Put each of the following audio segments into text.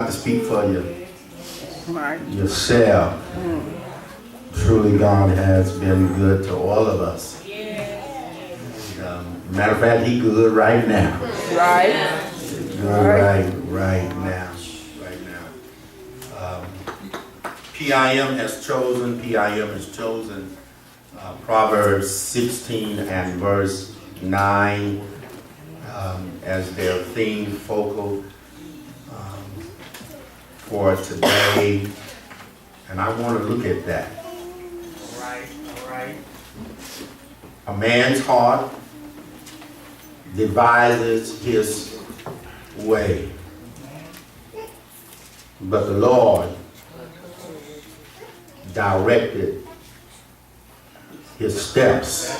to speak for you yourself. Truly, God has been good to all of us. Matter of fact, He good right now. Right. Good right now. PIM has chosen. Proverbs 16 and verse 9 as their theme focal for today, and I want to look at that. All right. A man's heart devises his way, but the Lord directed his steps.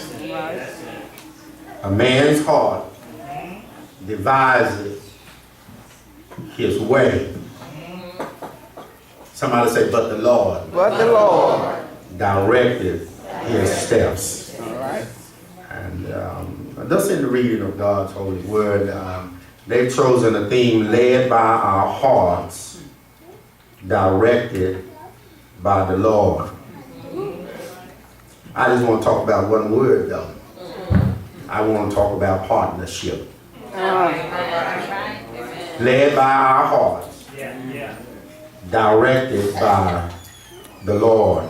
A man's heart devises his way. Somebody say, but the Lord. But the Lord Directed his steps. All right. And thus in the reading of God's holy word, they've chosen a theme led by our hearts, directed by the Lord. I just want to talk about one word though. I want to talk about partnership. Led by our hearts, directed by the Lord.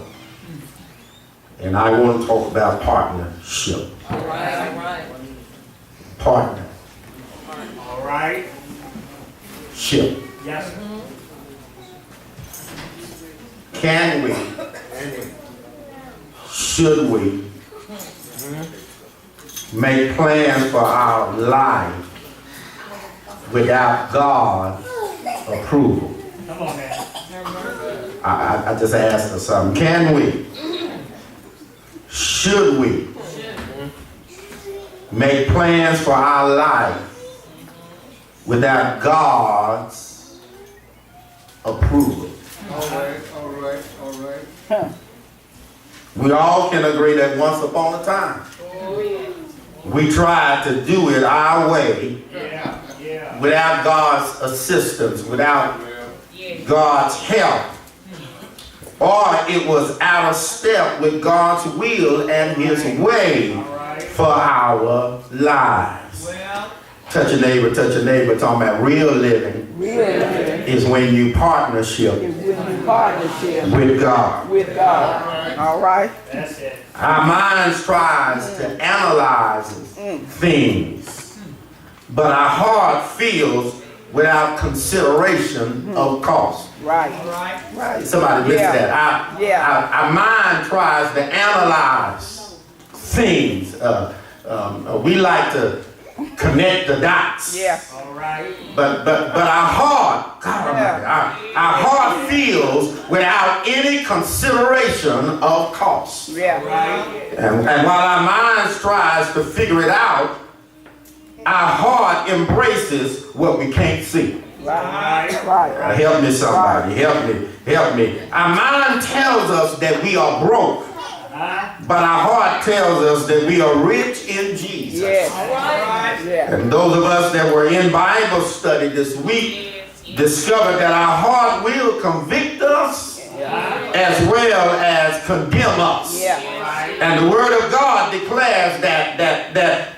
And I want to talk about partnership. All right. Partner. All right. Ship. Yes. Can we, should we make plans for our life without God's approval? Come on, man. I just asked her something. Can we, should we make plans for our life without God's approval? All right. We all can agree that once upon a time, we tried to do it our way without God's assistance, without God's help, or it was out of step with God's will and His way for our lives. Touch a neighbor, talking about real living is when you partnership with God. All right. That's it. Our minds tries to analyze things, but our heart feels without consideration of cost. Right. Somebody listen to Yeah. that. Our mind tries to analyze things. We like to connect the dots. Yeah. All right. But our heart, God Almighty, our heart feels without any consideration of cost. Yeah. And while our minds tries to figure it out, our heart embraces what we can't see. Right. Help me somebody, help me. Our mind tells us that we are broke, but our heart tells us that we are rich in Jesus. Yeah. And those of us that were in Bible study this week discovered that our heart will convict us as well as condemn us. And the Word of God declares that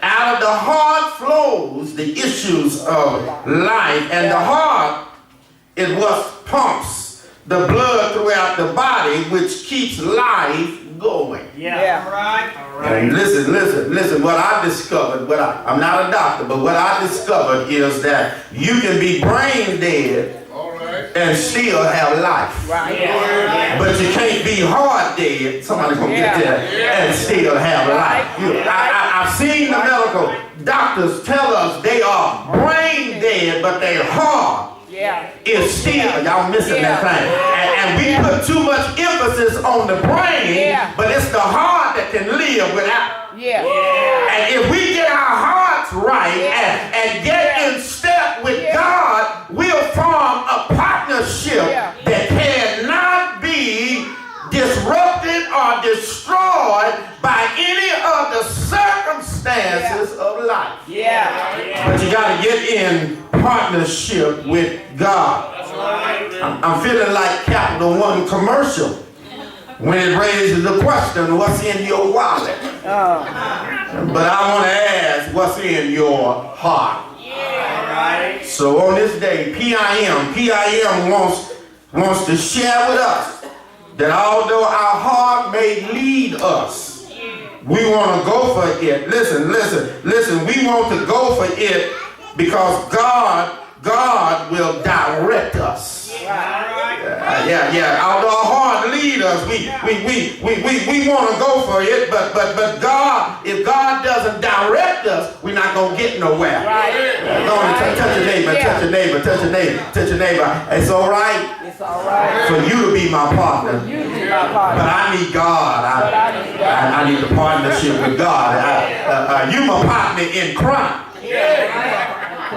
out of the heart flows the issues of life. And the heart is what pumps the blood throughout the body, which keeps life going. All right. And listen, what I discovered, I'm not a doctor, but what I discovered is that you can be brain dead and still have life. But you can't be heart dead, somebody gonna get there, and still have life. I've seen the medical doctors tell us they are brain dead, but their heart is still, y'all missing that thing. And we put too much emphasis on the brain, but it's the heart that can live without. And if we get our hearts right and get in step with God, we'll form a partnership that cannot be disrupted or destroyed by any of the circumstances of life. But you got to get in partnership with God. I'm feeling like Capital One commercial when it raises the question, what's in your wallet? But I want to ask, what's in your heart? So on this day, PIM wants to share with us that although our heart may lead us, we want to go for it. Listen. We want to go for it because God will direct us. Although our heart lead us, we want to go for it, but God, if God doesn't direct us, we're not gonna get nowhere. Go on and touch your neighbor, touch your neighbor. It's all right. It's all right for you to be my partner. But I need God. I need the partnership with God. You my partner in crime.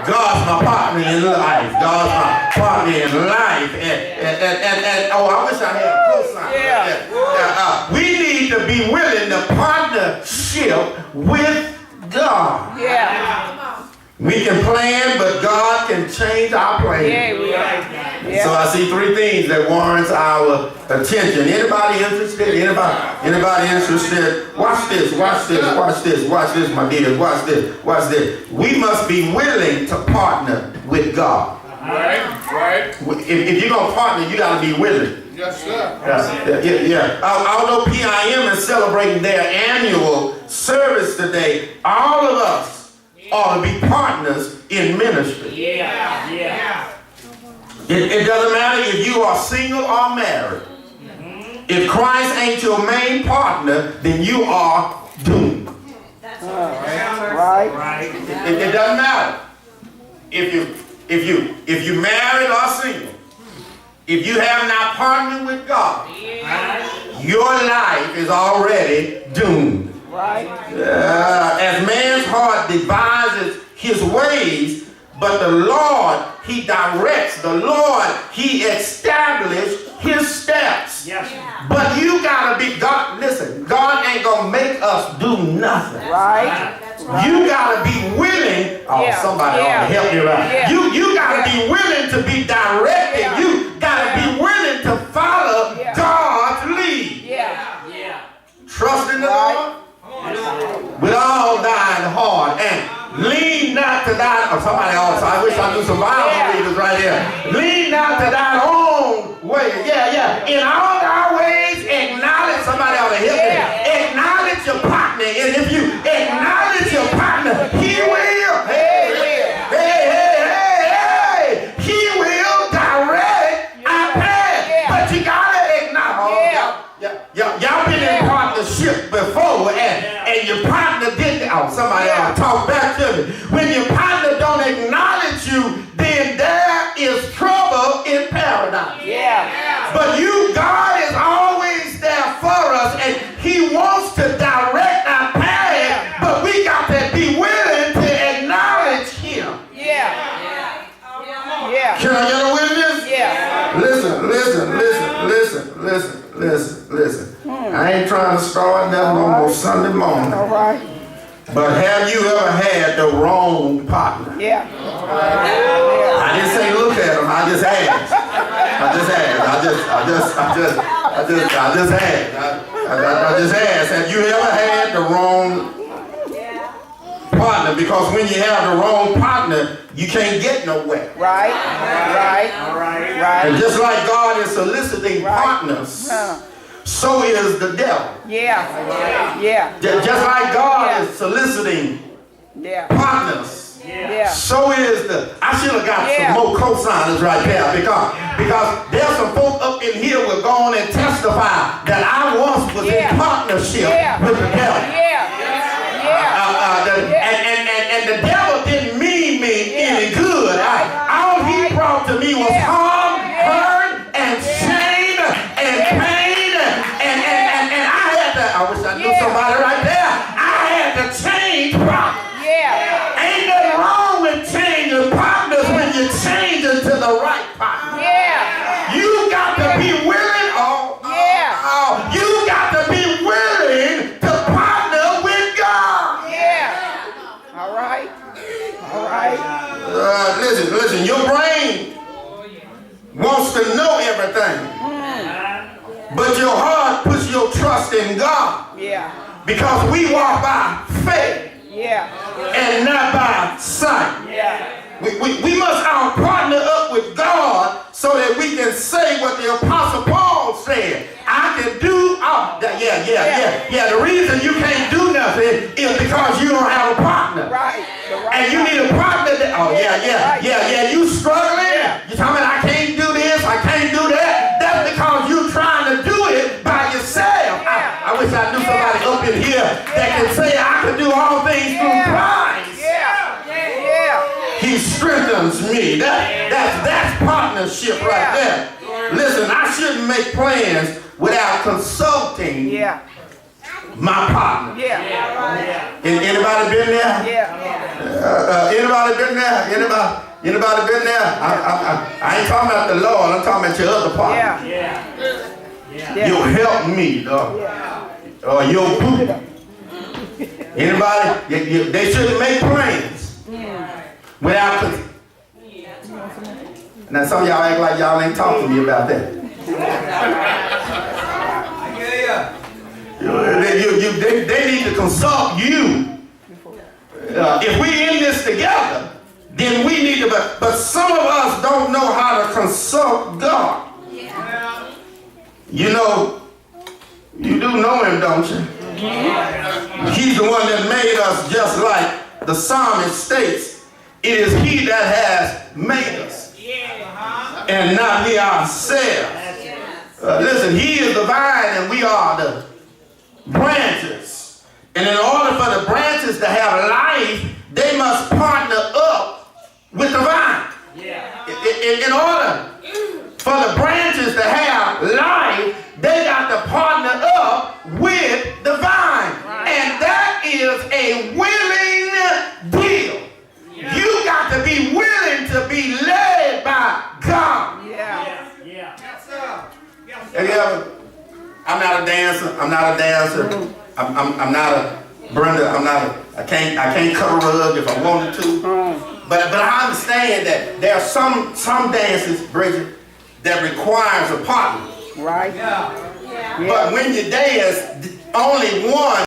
God's my partner in life. God's my partner in life. And oh, I wish I had a cosign. We need to be willing to partnership with God. We can plan, but God can change our plan. So I see three things that warrants our attention. Anybody interested? Anybody interested? Watch this, my dears. Watch this. We must be willing to partner with God. Right. If you're going to partner, you got to be willing. Yes, sir. Although PIM is celebrating their annual service today, all of us ought to be partners in ministry. It doesn't matter if you are single or married. If Christ ain't your main partner, then you are doomed. Right. It doesn't matter if you married or single. If you have not partnered with God, your life is already doomed. As man's heart devises his ways, but the Lord, he directs. The Lord, he established his steps. But you gotta be, God, listen, God ain't gonna make us do nothing. You gotta be willing. Oh, somebody ought to help you out. You gotta be willing to be directed. You gotta be willing to follow God's lead. Trust in the Lord with all thine heart and lean not to thine. Oh, somebody else. I wish I knew some Bible readers right here. Lean not to thine own way. In all thy ways, acknowledge. Somebody ought to help me. Acknowledge your partner, and if you acknowledge your partner, he will. He will direct our path. But you gotta acknowledge. Y'all been in partnership before, and your partner didn't. Oh, somebody ought to talk back to me. When your partner don't acknowledge you, then there is trouble in paradise. But God is always there for us, and he wants to direct our path, but we got to be willing to acknowledge him. Can I get a witness? Listen. I ain't trying to start nothing on no Sunday morning. But have you ever had the wrong partner? I didn't say look at him. I just asked. Have you ever had the wrong partner? Because when you have the wrong partner, you can't get nowhere. And just like God is soliciting partners, so is the devil. Just like God is soliciting partners, so is I should have got some more co-signers right there, because there's some folk up in here will go on and testify that I once was in partnership with the devil. And the devil didn't mean me any good. All he brought to me was harm, hurt, and shame, and pain, and I had to, I wish I knew somebody right there, I had to change partners. Ain't nothing wrong with changing partners when you change into the right partner. You got to be willing, you got to be willing to partner with God. All right. Listen, your brain wants to know everything. But your heart puts your trust in God. Yeah. Because we walk by faith Yeah. and not by sight. Yeah. We must all partner up with God so that we can say what the Apostle Paul said. I can do all that. Yeah. The reason you can't do nothing is because you don't have a partner. Right. And you need a partner that, you struggling. Yeah. You're talking about I can't do this, I can't do that. That's because you're trying to do it by yourself. I wish I knew somebody up in here that can say I can do all things through Christ. He strengthens me. That's partnership right there. Listen, I shouldn't make plans without consulting my partner. Anybody been there? Anybody been there? Anybody been there? I ain't talking about the Lord. I'm talking about your other partner. You'll help me, or your boo. Anybody? They shouldn't make plans without. Now some of y'all act like y'all ain't talking to me about that. They need to consult you. If we in this together, then we need to. But some of us don't know how to consult God. You know, you do know him, don't you? He's the one that made us, just like the psalmist states. It is he that has made us, and not we ourselves. Listen, he is the vine and we are the branches. And in order for the branches to have life, they must partner up with the vine. In order for the branches to have life, they got to partner up with the vine. And that is a willing deal. You got to be willing to be led by God. I'm not a dancer. I'm not a Brenda. I can't cut a rug if I wanted to. But I understand that there are some dances, Bridget, that requires a partner. Right. But when you dance, only one